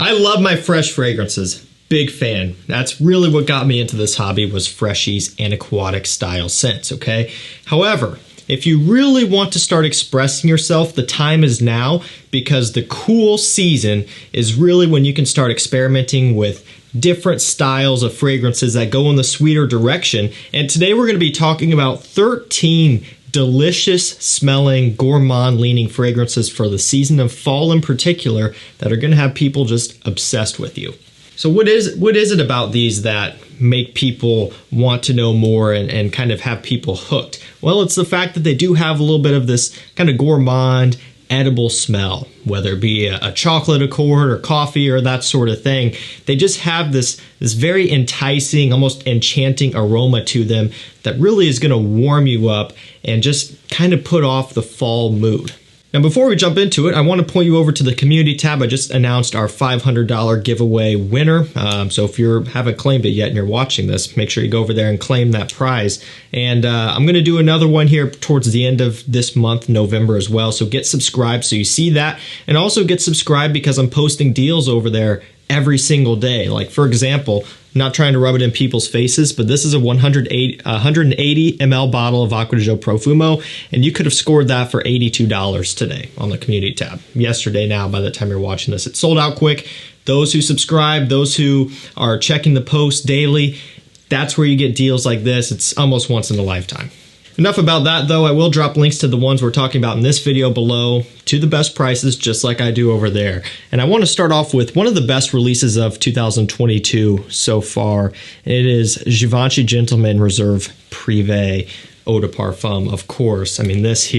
I love my fresh fragrances. Big fan. That's really what got me into this hobby, was freshies and aquatic style scents, okay? However, if you really want to start expressing yourself, the time is now, because the cool season is really when you can start experimenting with different styles of fragrances that go in the sweeter direction. And today we're going to be talking about 13 delicious smelling, gourmand leaning fragrances for the season of fall in particular that are going to have people just obsessed with you. So what is it about these that make people want to know more and kind of have people hooked? Well, it's the fact that they do have a little bit of this kind of gourmand, edible smell, whether it be a chocolate accord or coffee or that sort of thing. They just have this very enticing, almost enchanting aroma to them that really is going to warm you up and just kind of put off the fall mood. Now, before we jump into it, I want to point you over to the community tab. I just announced our $500 giveaway winner. So if you haven't claimed it yet and you're watching this, make sure you go over there and claim that prize. And I'm going to do another one here towards the end of this month, November as well. So get subscribed so you see that. And also get subscribed because I'm posting deals over there every single day. Like, for example, not trying to rub it in people's faces, but this is a 180 ml bottle of Acqua di Gio Profumo, and you could have scored that for $82 today on the community tab. Yesterday now, by the time you're watching this. It sold out quick. Those who subscribe, those who are checking the post daily, that's where you get deals like this. It's almost once in a lifetime. Enough about that though. I will drop links to the ones we're talking about in this video below to the best prices, just like I do over there. And I want to start off with one of the best releases of 2022 so far. It is Givenchy Gentleman Reserve Privé Eau de Parfum, of course. I mean, this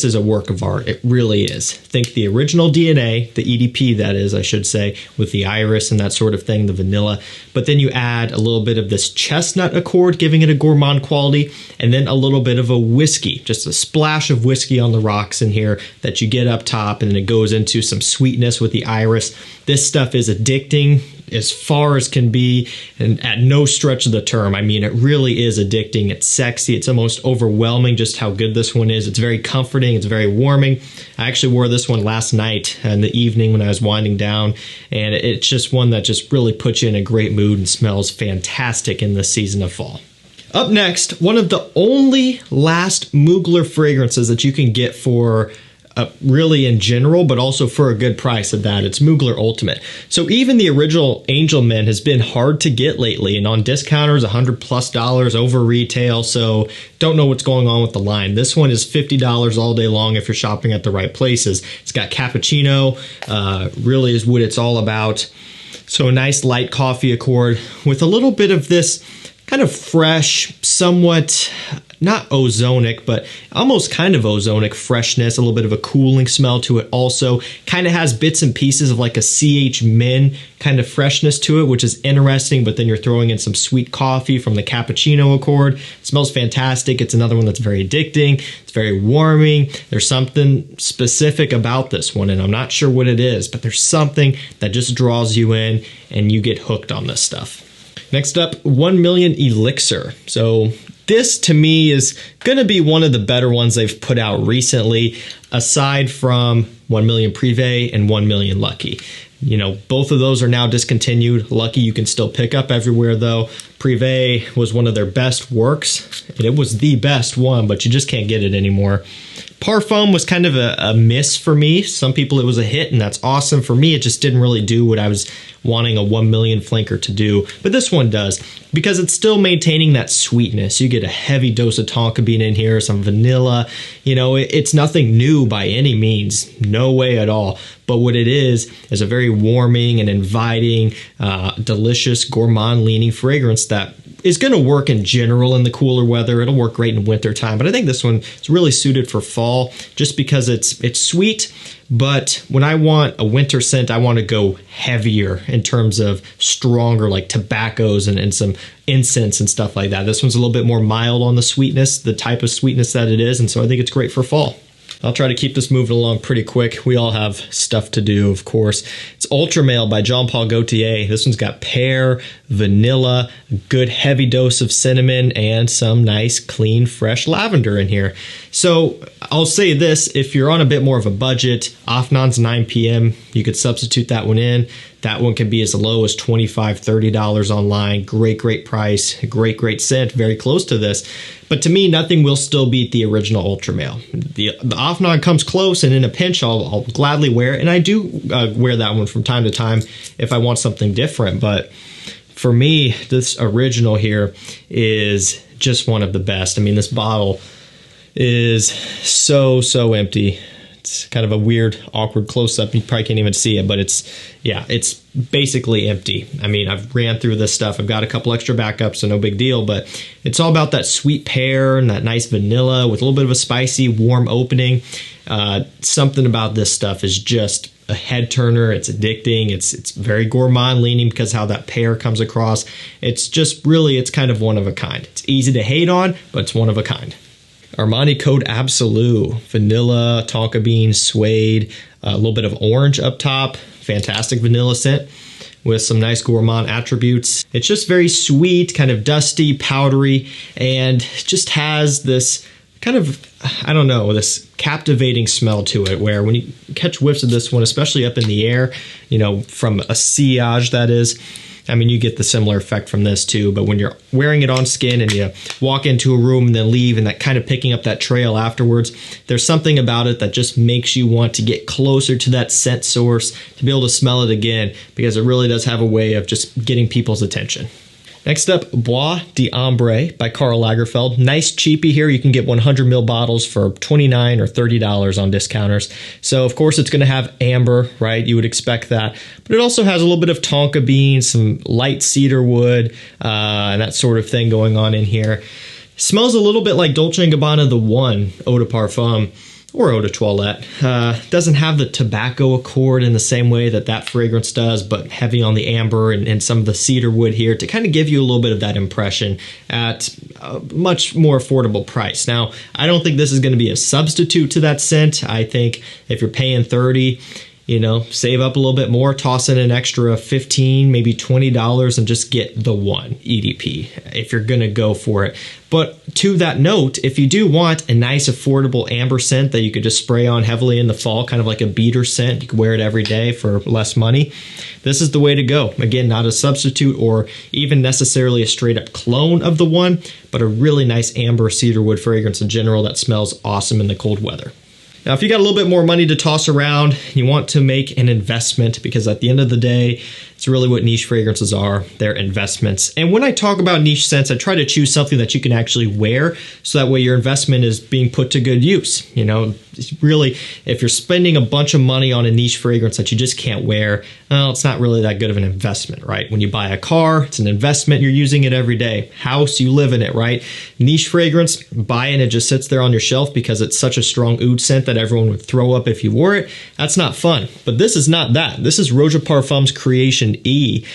is a work of art. It really is. Think the original DNA, the EDP that is, I should say, with the iris and that sort of thing, the vanilla. But then you add a little bit of this chestnut accord, giving it a gourmand quality, and then a little bit of a whiskey, just a splash of whiskey on the rocks in here that you get up top, and then it goes into some sweetness with the iris. This stuff is addicting as far as can be, and at no stretch of the term. I mean, it really is addicting. It's sexy. It's almost overwhelming just how good this one is. It's very comforting. It's very warming. I actually wore this one last night in the evening when I was winding down, and it's just one that just really puts you in a great mood and smells fantastic in this season of fall. Up next, one of the only last Mugler fragrances that you can get for really in general, but also for a good price at that. It's Mugler Ultimate. So even the original Angel Men has been hard to get lately, and on discounters, $100+ over retail. So don't know what's going on with the line. This one is $50 all day long if you're shopping at the right places. It's got cappuccino, really is what it's all about. So a nice light coffee accord with a little bit of this kind of fresh, somewhat not ozonic, but almost kind of ozonic freshness, a little bit of a cooling smell to it also. Kind of has bits and pieces of like a CH Min kind of freshness to it, which is interesting, but then you're throwing in some sweet coffee from the cappuccino accord. It smells fantastic. It's another one that's very addicting. It's very warming. There's something specific about this one, and I'm not sure what it is, but there's something that just draws you in and you get hooked on this stuff. Next up, 1 Million ELIXIR. So this to me is going to be one of the better ones they've put out recently, aside from 1 Million Privé and 1 Million Lucky. You know, both of those are now discontinued. Lucky you can still pick up everywhere though. Privé was one of their best works, and it was the best one, but you just can't get it anymore. Parfum was kind of a miss for me. Some people it was a hit, and that's awesome. For me, it just didn't really do what I was wanting a 1 million flanker to do. But this one does, because it's still maintaining that sweetness. You get a heavy dose of tonka bean in here, some vanilla. You know, it's nothing new by any means. No way at all. But what it is a very warming and inviting, delicious, gourmand-leaning fragrance that is going to work in general in the cooler weather. It'll work great in winter time, but I think this one is really suited for fall just because it's sweet. But when I want a winter scent, I want to go heavier in terms of stronger, like tobaccos and some incense and stuff like that. This one's a little bit more mild on the sweetness, the type of sweetness that it is, and so I think it's great for fall. I'll try to keep this moving along pretty quick. We all have stuff to do, of course. It's Ultra Male by Jean Paul Gaultier. This one's got pear, vanilla, a good heavy dose of cinnamon, and some nice, clean, fresh lavender in here. So I'll say this, if you're on a bit more of a budget, Afnan's 9 p.m., you could substitute that one in. That one can be as low as $25, $30 online. Great price, great scent, very close to this. But to me, nothing will still beat the original Ultra Male. The Afnan comes close, and in a pinch, I'll gladly wear it. And I do wear that one from time to time if I want something different. But for me, this original here is just one of the best. I mean, this bottle is so empty. It's kind of a weird, awkward close-up. You probably can't even see it, but it's basically empty. I mean, I've ran through this stuff. I've got a couple extra backups, so no big deal, but it's all about that sweet pear and that nice vanilla with a little bit of a spicy, warm opening. Something about this stuff is just a head turner. It's addicting. It's very gourmand leaning because how that pear comes across. It's just really, it's kind of one of a kind. It's easy to hate on, but it's one of a kind. Armani Code ABSOLU, vanilla, tonka bean, suede, a little bit of orange up top, fantastic vanilla scent with some nice gourmand attributes. It's just very sweet, kind of dusty, powdery, and just has this kind of, I don't know, this captivating smell to it where when you catch whiffs of this one, especially up in the air, you know, from a sillage that is, I mean, you get the similar effect from this too, but when you're wearing it on skin and you walk into a room and then leave and that kind of picking up that trail afterwards, there's something about it that just makes you want to get closer to that scent source to be able to smell it again, because it really does have a way of just getting people's attention. Next up, Bois d'Ambre by KARL Lagerfeld. Nice cheapie here. You can get 100 ml bottles for $29 or $30 on discounters. So, of course, it's going to have amber, right? You would expect that. But it also has a little bit of tonka bean, some light cedar wood, and that sort of thing going on in here. Smells a little bit like Dolce & Gabbana The One Eau de Parfum, or Eau de Toilette. Doesn't have the tobacco accord in the same way that fragrance does, but heavy on the amber and some of the cedar wood here to kind of give you a little bit of that impression at a much more affordable price. Now, I don't think this is going to be a substitute to that scent. I think if you're paying $30, you know, save up a little bit more, toss in an extra $15, maybe $20 and just get the one EDP if you're going to go for it. But to that note, if you do want a nice affordable amber scent that you could just spray on heavily in the fall, kind of like a beater scent, you could wear it every day for less money, this is the way to go. Again, not a substitute or even necessarily a straight up clone of the one, but a really nice amber cedarwood fragrance in general that smells awesome in the cold weather. Now, if you got a little bit more money to toss around, you want to make an investment, because at the end of the day, it's really what niche fragrances are. They're investments. And when I talk about niche scents, I try to choose something that you can actually wear, so that way your investment is being put to good use. You know, really, if you're spending a bunch of money on a niche fragrance that you just can't wear, well, it's not really that good of an investment, right? When you buy a car, it's an investment. You're using it every day. House, you live in it, right? Niche fragrance, buy it and it just sits there on your shelf because it's such a strong oud scent that everyone would throw up if you wore it. That's not fun. But this is not that. This is ROJA Parfums Creation E,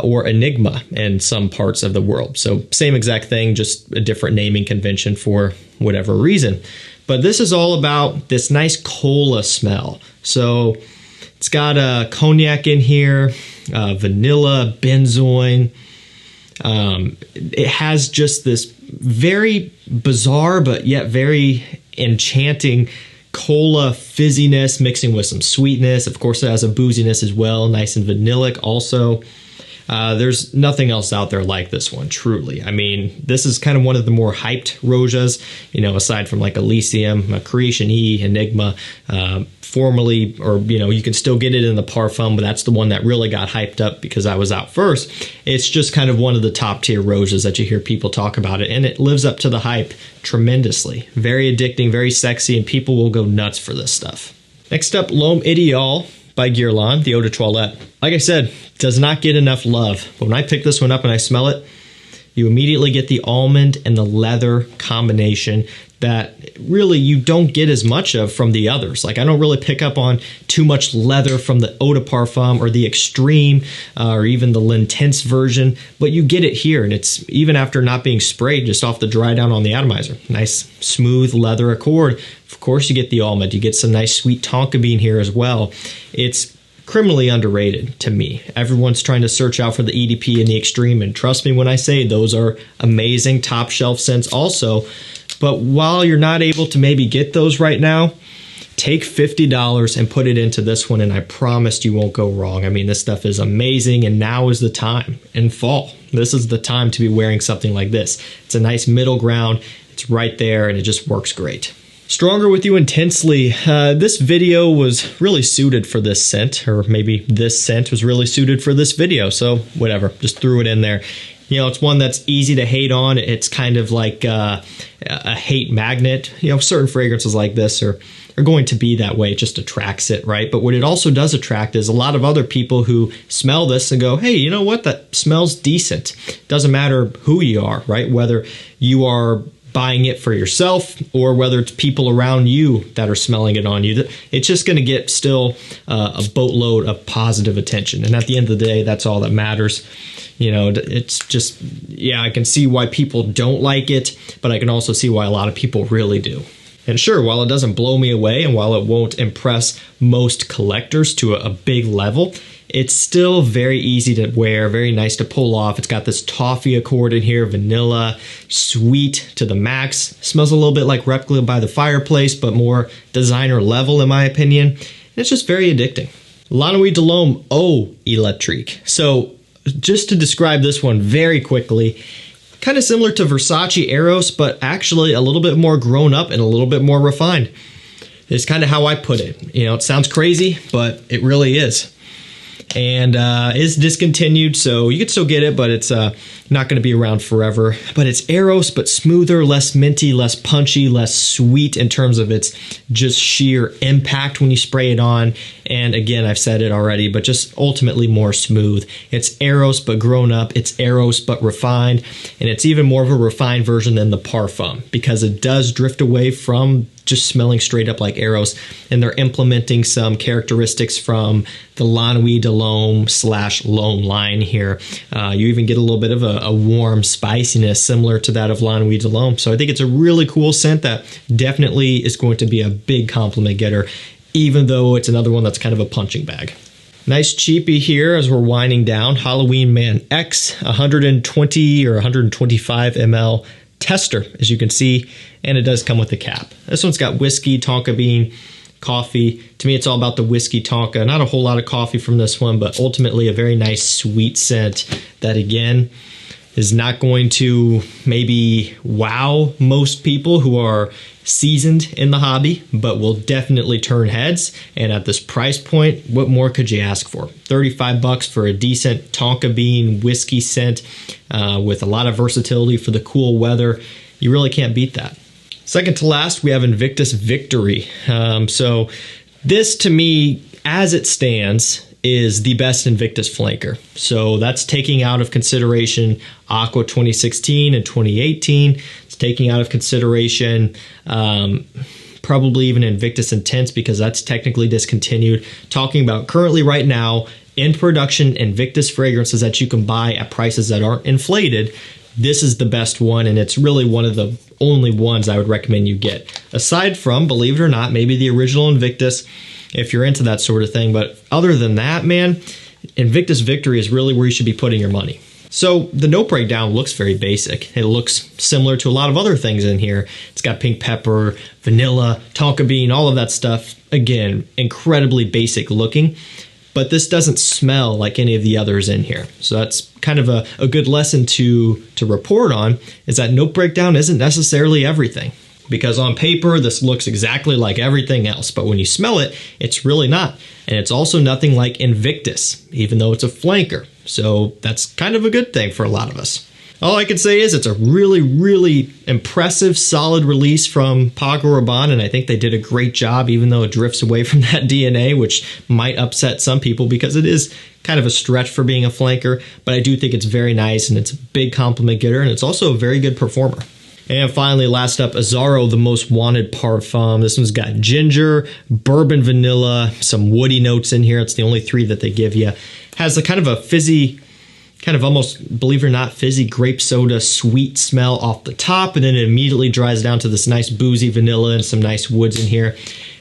or Enigma in some parts of the world. So same exact thing, just a different naming convention for whatever reason. But this is all about this nice cola smell. So it's got a cognac in here, vanilla, benzoin. It has just this very bizarre but yet very enchanting cola fizziness mixing with some sweetness. Of course, it has a booziness as well, nice and vanillic also. There's nothing else out there like this one, truly. I mean, this is kind of one of the more hyped ROJAs, you know, aside from like Elysium, Creation E, Enigma, formerly, or, you know, you can still get it in the Parfum, but that's the one that really got hyped up because I was out first. It's just kind of one of the top tier ROJAs that you hear people talk about it, and it lives up to the hype tremendously. Very addicting, very sexy, and people will go nuts for this stuff. Next up, L'Homme Ideal by GUERLAIN, the Eau de Toilette. Like I said, does not get enough love. But when I pick this one up and I smell it, you immediately get the almond and the leather combination that really you don't get as much of from the others. Like, I don't really pick up on too much leather from the Eau de Parfum or the Extreme or even the L'Intense version, but you get it here, and it's even after not being sprayed, just off the dry down on the atomizer. Nice smooth leather accord. Of course you get the almond. You get some nice sweet tonka bean here as well. It's criminally underrated to me. Everyone's trying to search out for the EDP and the Extreme, and trust me when I say those are amazing top shelf scents also. But while you're not able to maybe get those right now, take $50 and put it into this one, and I promise you won't go wrong. I mean, this stuff is amazing, and now is the time in fall. This is the time to be wearing something like this. It's a nice middle ground. It's right there, and it just works great. Stronger with You Intensely. This video was really suited for this scent, or maybe this scent was really suited for this video. So whatever, just threw it in there. You know, it's one that's easy to hate on. It's kind of like a hate magnet. You know, certain fragrances like this are going to be that way. It just attracts it, right? But what it also does attract is a lot of other people who smell this and go, hey, you know what? That smells decent. Doesn't matter who you are, right? Whether you are buying it for yourself or whether it's people around you that are smelling it on you, it's just going to get still a boatload of positive attention. And at the end of the day, that's all that matters. You know, it's just, yeah, I can see why people don't like it, but I can also see why a lot of people really do. And sure, while it doesn't blow me away and while it won't impress most collectors to a big level, it's still very easy to wear, very nice to pull off. It's got this toffee accord in here, vanilla, sweet to the max. Smells a little bit like Replica by the Fireplace, but more designer level in my opinion. And it's just very addicting. La Nuit de l'Homme Eau Electrique. So just to describe this one very quickly, kind of similar to Versace Eros, but actually a little bit more grown up and a little bit more refined. It's kind of how I put it. You know, it sounds crazy, but it really is. And is discontinued, so you can still get it, but it's not going to be around forever. But it's Eros, but smoother, less minty, less punchy, less sweet in terms of its just sheer impact when you spray it on. And again, I've said it already, but just ultimately more smooth. It's Eros, but grown up. It's Eros, but refined. And it's even more of a refined version than the Parfum because it does drift away from just smelling straight up like Eros, and they're implementing some characteristics from the La Nuit de l'Homme / L'Homme line here. You even get a little bit of a warm spiciness similar to that of La Nuit de l'Homme. So I think it's a really cool scent that definitely is going to be a big compliment getter, even though it's another one that's kind of a punching bag. Nice cheapie here as we're winding down. Halloween Man X, 120 or 125 ml tester, as you can see, and it does come with a cap. This one's got whiskey, tonka bean, coffee. To me, it's all about the whiskey tonka. Not a whole lot of coffee from this one, but ultimately a very nice sweet scent that, again, is not going to maybe wow most people who are seasoned in the hobby, but will definitely turn heads. And at this price point, what more could you ask for? 35 bucks for a decent tonka bean whiskey scent with a lot of versatility for the cool weather. You really can't beat that. Second to last, we have Invictus Victory. So this, to me, as it stands, is the best Invictus flanker. So that's taking out of consideration Aqua 2016 and 2018. It's taking out of consideration probably even Invictus Intense because that's technically discontinued. Talking about currently right now in production Invictus fragrances that you can buy at prices that aren't inflated. This is the best one, and it's really one of the only ones I would recommend you get. Aside from, believe it or not, maybe the original Invictus, if you're into that sort of thing. But other than that, man, Invictus Victory is really where you should be putting your money. So the note breakdown looks very basic. It looks similar to a lot of other things in here. It's got pink pepper, vanilla, tonka bean, all of that stuff. Again, incredibly basic looking. But this doesn't smell like any of the others in here. So that's kind of a good lesson to report on, is that note breakdown isn't necessarily everything. Because on paper, this looks exactly like everything else, but when you smell it, it's really not. And it's also nothing like Invictus, even though it's a flanker. So that's kind of a good thing for a lot of us. All I can say is it's a really, really impressive, solid release from PACO RABANNE, and I think they did a great job, even though it drifts away from that DNA, which might upset some people because it is kind of a stretch for being a flanker, but I do think it's very nice, and it's a big compliment getter, and it's also a very good performer. And finally, last up, AZZARO, the most wanted parfum. This one's got ginger, bourbon vanilla, some woody notes in here. It's the only three that they give you. Has a kind of a fizzy, kind of almost, believe it or not, fizzy grape soda sweet smell off the top, and then it immediately dries down to this nice boozy vanilla and some nice woods in here.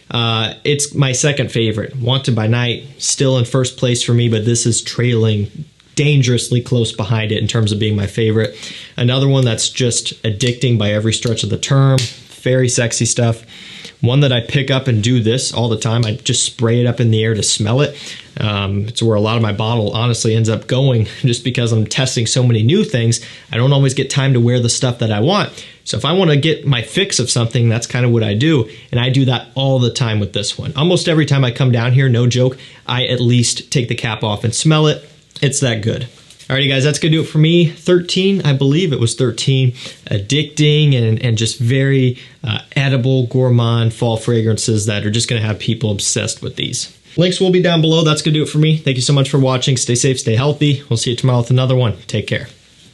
It's my second favorite. Wanted by Night, still in first place for me, but this is trailing dangerously close behind it in terms of being my favorite. Another one that's just addicting by every stretch of the term. Very sexy stuff. One that I pick up and do this all the time. I just spray it up in the air to smell it. It's where a lot of my bottle honestly ends up going, just because I'm testing so many new things. I don't always get time to wear the stuff that I want. So if I want to get my fix of something, that's kind of what I do. And I do that all the time with this one. Almost every time I come down here, no joke, I at least take the cap off and smell it. It's that good. Alrighty guys, that's going to do it for me. 13, I believe it was 13 addicting and just very edible, gourmand fall fragrances that are just going to have people obsessed with these. Links will be down below. That's going to do it for me. Thank you so much for watching. Stay safe, stay healthy. We'll see you tomorrow with another one. Take care.